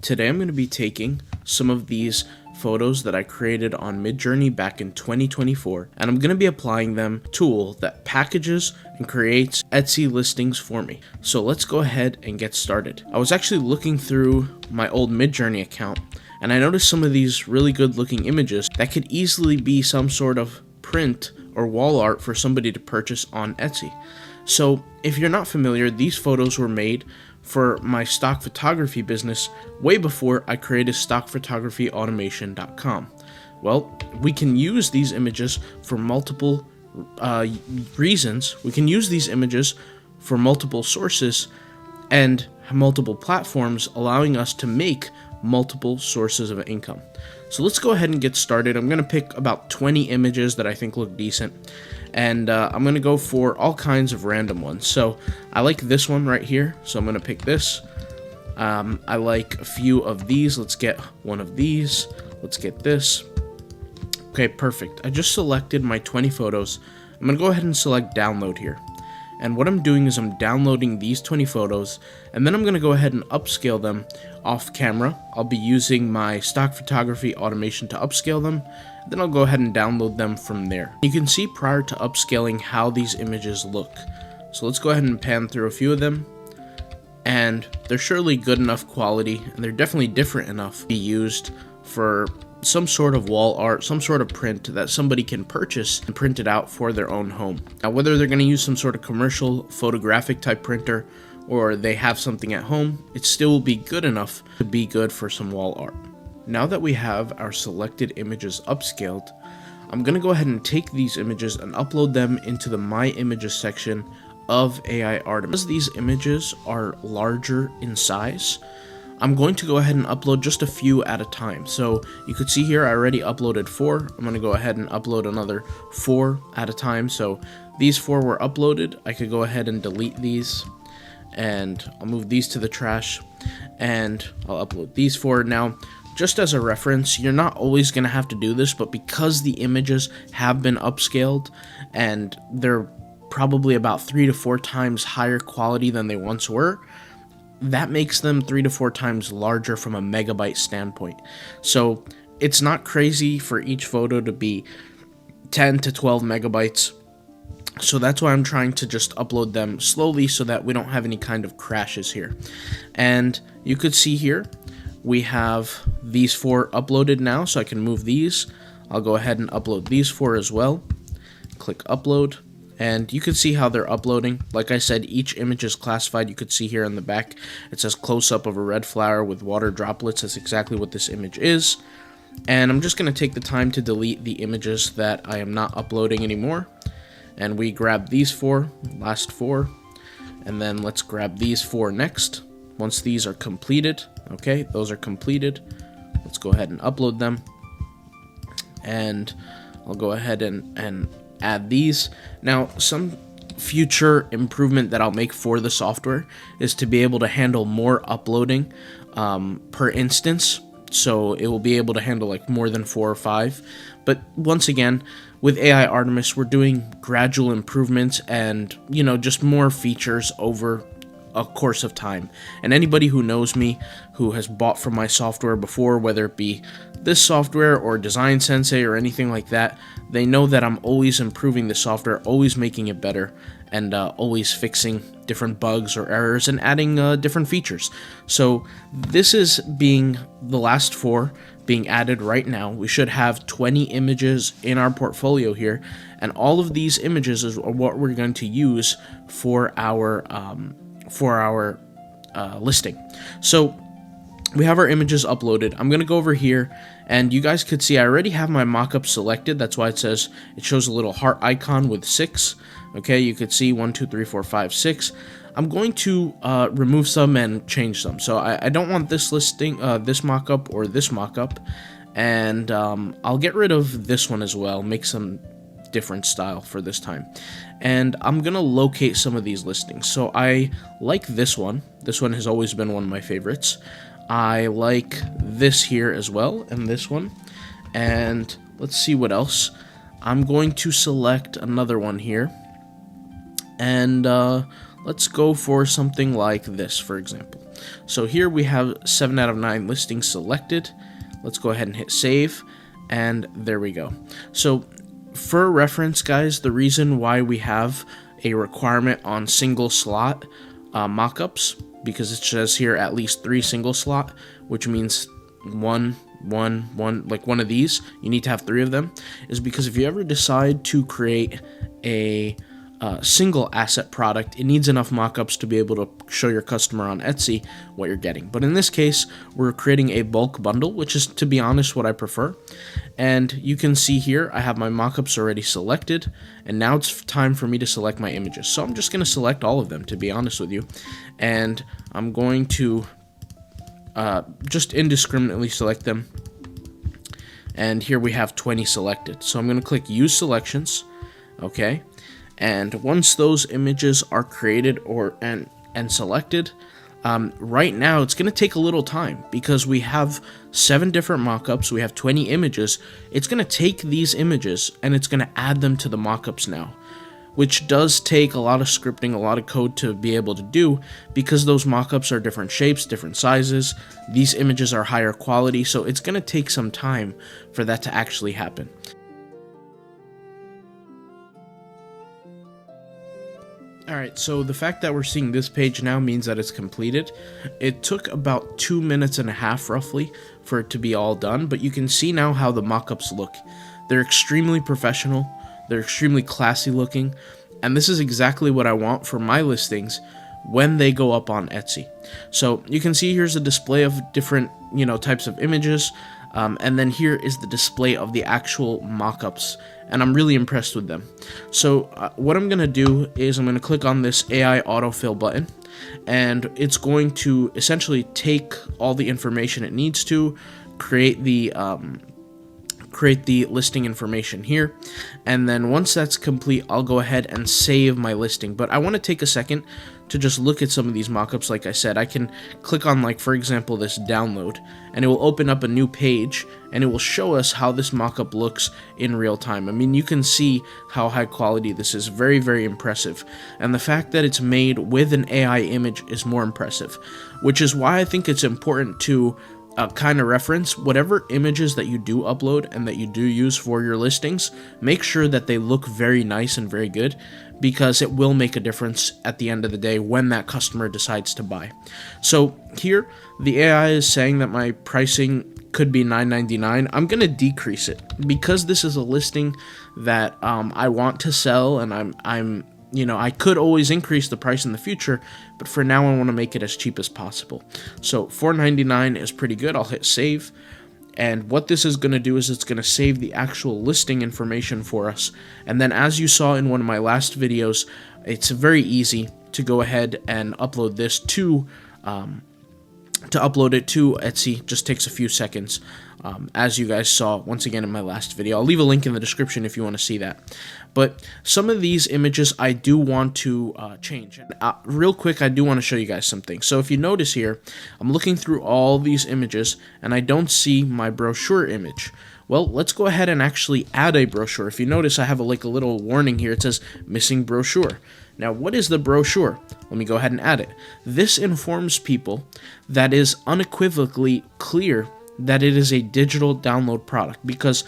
Today I'm going to be taking some of these photos that I created on Midjourney back in 2024, and I'm going to be applying them to a tool that packages and creates Etsy listings for me. So let's go ahead and get started. I was actually looking through my old Midjourney account, and I noticed some of these really good looking images that could easily be some sort of print or wall art for somebody to purchase on Etsy. So if you're not familiar, these photos were made for my stock photography business way before I created stockphotographyautomation.com. Well, we can use these images for multiple reasons. We can use these images for multiple sources and multiple platforms, allowing us to make multiple sources of income. So let's go ahead and get started. I'm going to pick about 20 images that I think look decent, and I'm going to go for all kinds of random ones. So I like this one right here, so I'm going to pick this. I like a few of these. Let's get one of these. Let's get this. Okay, perfect. I just selected my 20 photos. I'm going to go ahead and select download here. And what I'm doing is I'm downloading these 20 photos, and then I'm going to go ahead and upscale them off camera. I'll be using my stock photography automation to upscale them. Then I'll go ahead and download them from there. You can see prior to upscaling how these images look. So let's go ahead and pan through a few of them. And they're surely good enough quality, and they're definitely different enough to be used for some sort of wall art, some sort of print that somebody can purchase and print it out for their own home. Now, whether they're going to use some sort of commercial photographic type printer or they have something at home, it still will be good enough to be good for some wall art. Now that we have our selected images upscaled, I'm going to go ahead and take these images and upload them into the My Images section of AI Artemis. As these images are larger in size, I'm going to go ahead and upload just a few at a time. So you could see here I already uploaded 4. I'm going to go ahead and upload another 4 at a time. So these 4 were uploaded. I could go ahead and delete these, and I'll move these to the trash, and I'll upload these 4. Now, just as a reference, you're not always going to have to do this, but because the images have been upscaled and they're probably about 3 to 4 times higher quality than they once were, that makes them 3 to 4 times larger from a megabyte standpoint. So it's not crazy for each photo to be 10 to 12 megabytes. So that's why I'm trying to just upload them slowly so that we don't have any kind of crashes here. And you could see here, we have these 4 uploaded now, so I can move these. I'll go ahead and upload these 4 as well. Click upload. And you can see how they're uploading. Like I said, each image is classified. You could see here on the back, it says close-up of a red flower with water droplets. That's exactly what this image is. And I'm just going to take the time to delete the images that I am not uploading anymore. And we grab these 4, last 4. And then let's grab these 4 next. Once these are completed, okay, those are completed. Let's go ahead and upload them. And I'll go ahead and add these. Now, some future improvement that I'll make for the software is to be able to handle more uploading per instance. So it will be able to handle like more than 4 or 5. But once again, with AI Artemis, we're doing gradual improvements and, just more features over a course of time. And anybody who knows me, who has bought from my software before, whether it be this software or Design Sensei or anything like that, they know that I'm always improving the software, always making it better, and always fixing different bugs or errors and adding different features. So this is being the last 4 being added right now. We should have 20 images in our portfolio here, and all of these images is what we're going to use for our listing. So we have our images uploaded. I'm going to go over here, and you guys could see I already have my mockup selected. That's why it shows a little heart icon with 6. Okay, you could see 1, 2, 3, 4, 5, 6. I'm going to remove some and change some. So I don't want this listing, this mockup or this mockup, and I'll get rid of this one as well. Make some different style for this time. And I'm gonna locate some of these listings. So I like this one. This one has always been one of my favorites. I like this here as well, and this one. And let's see what else. I'm going to select another one here. And let's go for something like this, for example. So here we have 7 out of 9 listings selected. Let's go ahead and hit save, and there we go. So for reference, guys, the reason why we have a requirement on single slot mockups, because it says here at least 3 single slot, which means one, like one of these, you need to have 3 of them, is because if you ever decide to create a single asset product, it needs enough mockups to be able to show your customer on Etsy what you're getting. But in this case, we're creating a bulk bundle, which is, to be honest, what I prefer. And you can see here, I have my mockups already selected, and now it's time for me to select my images. So I'm just going to select all of them, to be honest with you, and I'm going to just indiscriminately select them. And here we have 20 selected. So I'm going to click Use Selections, okay? And once those images are created and selected, right now it's going to take a little time because we have 7 different mockups, we have 20 images. It's going to take these images and it's going to add them to the mockups now, which does take a lot of scripting, a lot of code to be able to do, because those mockups are different shapes, different sizes. These images are higher quality, so it's going to take some time for that to actually happen. Alright, so the fact that we're seeing this page now means that it's completed. It took about 2.5 minutes roughly for it to be all done, but you can see now how the mockups look. They're extremely professional, they're extremely classy looking, and this is exactly what I want for my listings when they go up on Etsy. So you can see here's a display of different, types of images, and then here is the display of the actual mockups, and I'm really impressed with them. So what I'm going to do is I'm going to click on this AI autofill button, and it's going to essentially take all the information it needs to create the listing information here, and then once that's complete, I'll go ahead and save my listing. But I want to take a second to just look at some of these mockups. Like I said, I can click on, like, for example, this download, and it will open up a new page, and it will show us how this mockup looks in real time. I mean, you can see how high quality this is. Very, very impressive. And the fact that it's made with an AI image is more impressive, which is why I think it's important to kind of reference whatever images that you do upload and that you do use for your listings. Make sure that they look very nice and very good, because it will make a difference at the end of the day when that customer decides to buy. So here, the AI is saying that my pricing could be $9.99. I'm going to decrease it because this is a listing that I want to sell, and I could always increase the price in the future, but for now I want to make it as cheap as possible. So $4.99 is pretty good. I'll hit save. And what this is going to do is it's going to save the actual listing information for us. And then, as you saw in one of my last videos, it's very easy to go ahead and upload this to upload it to Etsy. Just takes a few seconds, as you guys saw once again in my last video. I'll leave a link in the description if you want to see that. But some of these images I do want to change. Real quick, I do want to show you guys something. So if you notice here, I'm looking through all these images and I don't see my brochure image. Well, let's go ahead and actually add a brochure. If you notice, I have a little warning here. It says missing brochure. Now, what is the brochure? Let me go ahead and add it. This informs people that is unequivocally clear that it is a digital download product, because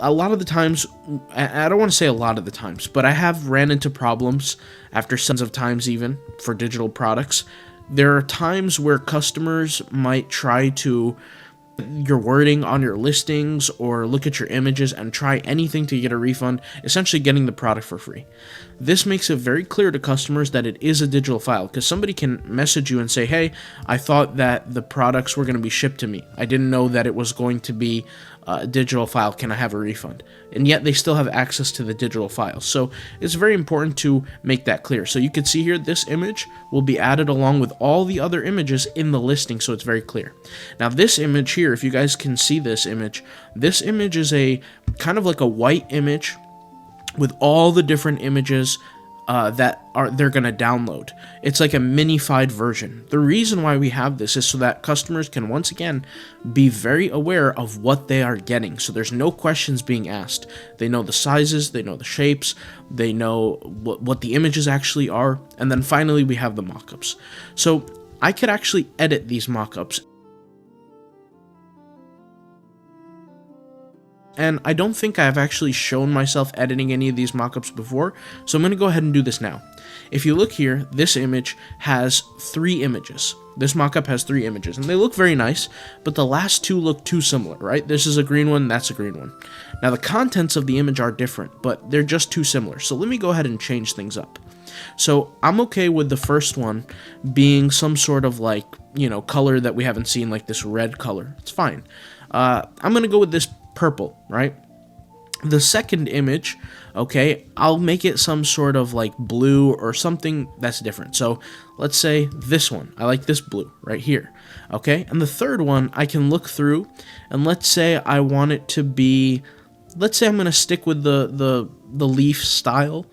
a lot of the times, I don't want to say a lot of the times, but I have ran into problems after tons of times even for digital products. There are times where customers might try to your wording on your listings or look at your images and try anything to get a refund, essentially getting the product for free. This makes it very clear to customers that it is a digital file, because somebody can message you and say, hey, I thought that the products were going to be shipped to me. I didn't know that it was going to be a digital file. Can I have a refund? And yet they still have access to the digital file. So it's very important to make that clear. So you can see here, this image will be added along with all the other images in the listing, so it's very clear. Now this image here, if you guys can see this image is a kind of like a white image with all the different images that they're going to download. It's like a minified version. The reason why we have this is so that customers can once again be very aware of what they are getting. So there's no questions being asked. They know the sizes, they know the shapes, they know what the images actually are, and then finally we have the mockups. So I could actually edit these mockups. And I don't think I've actually shown myself editing any of these mockups before, so I'm going to go ahead and do this now. If you look here, this image has 3 images. This mockup has 3 images, and they look very nice, but the last 2 look too similar, right? This is a green one, that's a green one. Now, the contents of the image are different, but they're just too similar, so let me go ahead and change things up. So I'm okay with the first one being some sort of like, color that we haven't seen, like this red color. It's fine. I'm going to go with this purple, right? The second image, okay, I'll make it some sort of like blue or something that's different. So let's say this one, I like this blue right here, okay? And the third one, I can look through, and let's say I want it to be, let's say I'm going to stick with the leaf style,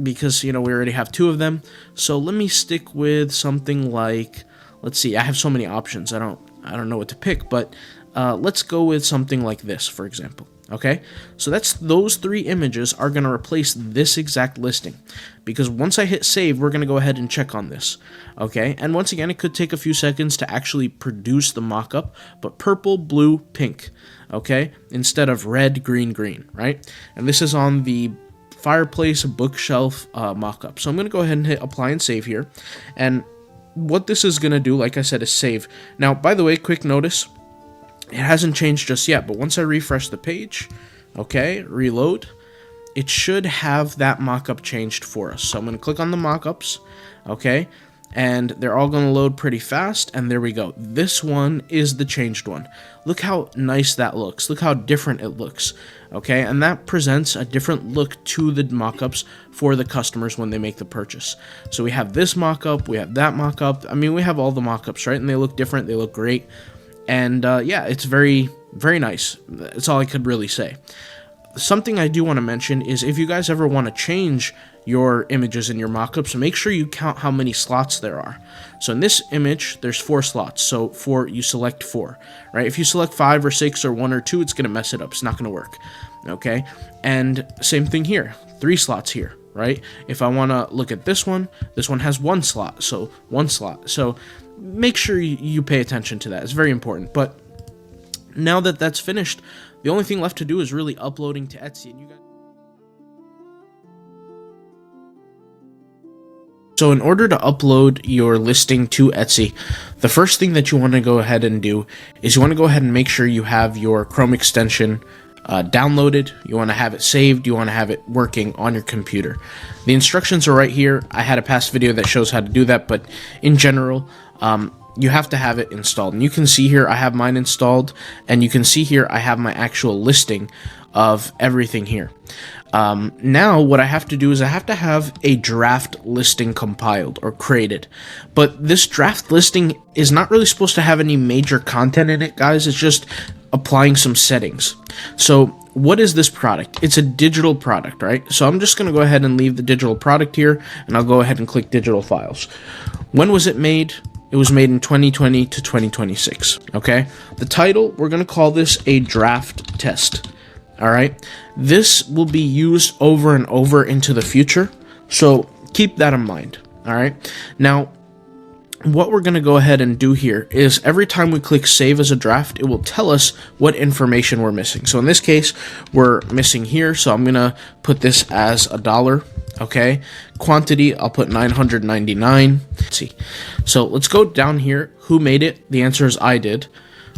because, we already have 2 of them. So let me stick with something like, let's see, I have so many options, I don't know what to pick, but let's go with something like this, for example. Okay, so those 3 images are going to replace this exact listing, because once I hit save, we're going to go ahead and check on this. Okay, and once again, it could take a few seconds to actually produce the mockup, but purple, blue, pink, okay, instead of red, green, green, right? And this is on the fireplace bookshelf mockup. So I'm going to go ahead and hit apply and save here, and what this is going to do, like I said, is save. Now, by the way, quick notice, it hasn't changed just yet, but once I refresh the page, okay, reload, it should have that mockup changed for us. So I'm going to click on the mockups, okay, and they're all going to load pretty fast, and there we go. This one is the changed one. Look how nice that looks. Look how different it looks, okay, and that presents a different look to the mockups for the customers when they make the purchase. So we have this mockup, we have that mockup. I mean, we have all the mockups, right, and they look different, they look great. And yeah, it's very, very nice. That's all I could really say. Something I do want to mention is if you guys ever want to change your images in your mockups, make sure you count how many slots there are. So in this image, there's 4 slots. So you select 4, right? If you select 5 or 6 or 1 or 2, it's going to mess it up. It's not going to work, okay? And same thing here, 3 slots here, right? If I want to look at this one has 1 slot, so 1 slot. So make sure you pay attention to that. It's very important. But now that that's finished, the only thing left to do is really uploading to Etsy. And so in order to upload your listing to Etsy, the first thing that you want to go ahead and do is you want to go ahead and make sure you have your Chrome extension downloaded. You want to have it saved. You want to have it working on your computer. The instructions are right here. I had a past video that shows how to do that, but in general, you have to have it installed. And you can see here I have mine installed, and you can see here I have my actual listing of everything here. Now what I have to do is I have to have a draft listing compiled or created, but this draft listing is not really supposed to have any major content in it, guys. It's just applying some settings. So what is this product? It's a digital product, right? So I'm just going to go ahead and leave the digital product here, and I'll go ahead and click digital files. When was it made? It was made in 2020 to 2026, okay? The title, we're going to call this a draft test, all right? This will be used over and over into the future, so keep that in mind, all right? Now, what we're going to go ahead and do here is every time we click save as a draft, it will tell us what information we're missing. So in this case, we're missing here, so I'm going to put this as $1, okay? Quantity, I'll put 999. Let's see. So let's go down here. Who made it? The answer is I did.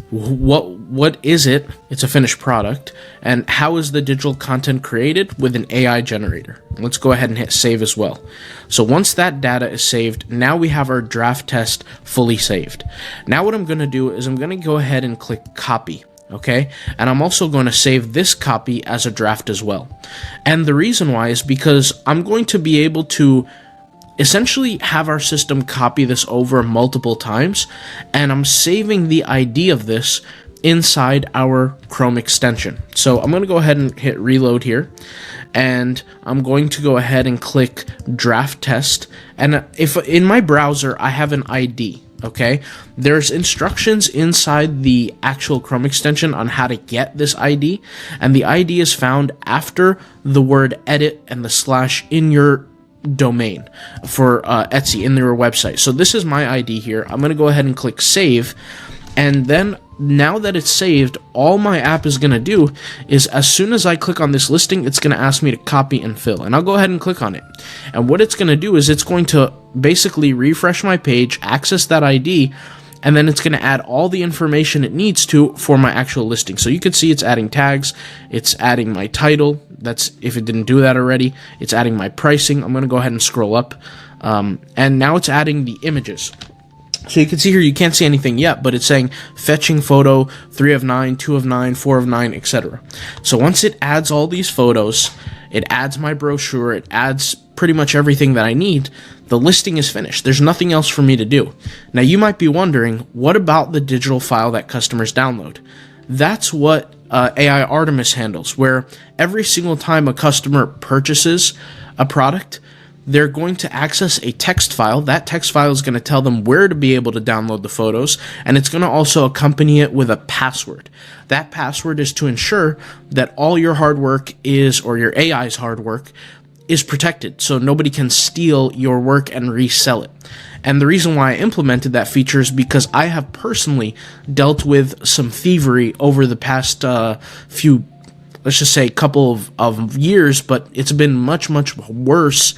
What is it? It's a finished product. And how is the digital content created? With an AI generator. Let's go ahead and hit save as well. So once that data is saved, now we have our draft test fully saved. Now what I'm going to do is I'm going to go ahead and click copy. Okay, and I'm also going to save this copy as a draft as well. And the reason why is because I'm going to be able to essentially have our system copy this over multiple times, and I'm saving the ID of this inside our Chrome extension. So I'm going to go ahead and hit reload here, and I'm going to go ahead and click draft test. And if in my browser I have an ID, okay, there's instructions inside the actual Chrome extension on how to get this ID, and the ID is found after the word edit and the slash in your domain for Etsy in their website. So this is my ID here. I'm going to go ahead and click save, and then now that it's saved, all my app is going to do is as soon as I click on this listing, it's going to ask me to copy and fill, and I'll go ahead and click on it. And what it's going to do is it's going to basically refresh my page, access that ID, and then it's going to add all the information it needs to for my actual listing. So you can see it's adding tags, it's adding my title, that's if it didn't do that already, it's adding my pricing. I'm going to go ahead and scroll up, and now it's adding the images. So you can see here, you can't see anything yet, but it's saying fetching photo 3 of 9, 2 of 9, 4 of 9, etc. So once it adds all these photos, it adds my brochure, it adds pretty much everything that I need, the listing is finished. There's nothing else for me to do. Now you might be wondering, what about the digital file that customers download? That's what AI Artemis handles, where every single time a customer purchases a product, they're going to access a text file. That text file is going to tell them where to be able to download the photos, and it's going to also accompany it with a password. That password is to ensure that all your hard work is, or your AI's hard work, is protected, so nobody can steal your work and resell it. And the reason why I implemented that feature is because I have personally dealt with some thievery over the past few, let's just say, couple of years, but it's been much, much worse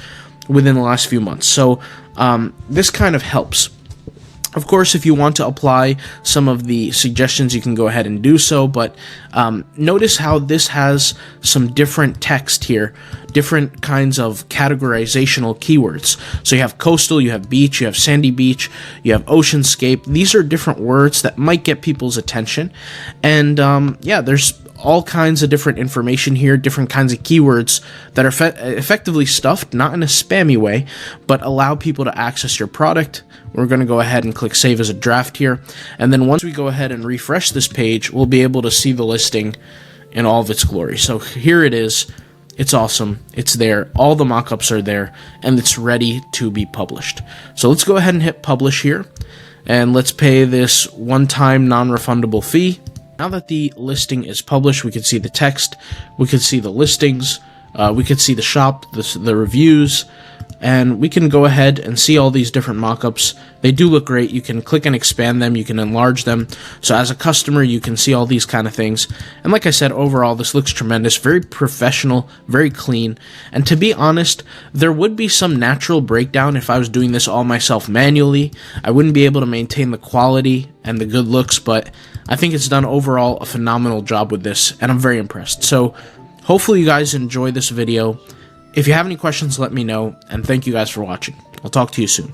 within the last few months. So this kind of helps. Of course, if you want to apply some of the suggestions, you can go ahead and do so, but notice how this has some different text here, different kinds of categorizational keywords. So you have coastal, you have beach, you have sandy beach, you have oceanscape. These are different words that might get people's attention. And yeah, there's all kinds of different information here, different kinds of keywords that are effectively stuffed, not in a spammy way, but allow people to access your product. We're going to go ahead and click save as a draft here. And then once we go ahead and refresh this page, we'll be able to see the listing in all of its glory. So here it is. It's awesome. It's there. All the mockups are there, and it's ready to be published. So let's go ahead and hit publish here, and let's pay this one-time non-refundable fee. Now that the listing is published, we can see the text, we can see the listings, we can see the shop, the reviews, and we can go ahead and see all these different mockups. They do look great. You can click and expand them, you can enlarge them. So as a customer, you can see all these kind of things. And like I said, overall, this looks tremendous, very professional, very clean. And to be honest, there would be some natural breakdown if I was doing this all myself manually. I wouldn't be able to maintain the quality and the good looks, but I think it's done overall a phenomenal job with this, and I'm very impressed. So hopefully you guys enjoy this video. If you have any questions, let me know, and thank you guys for watching. I'll talk to you soon.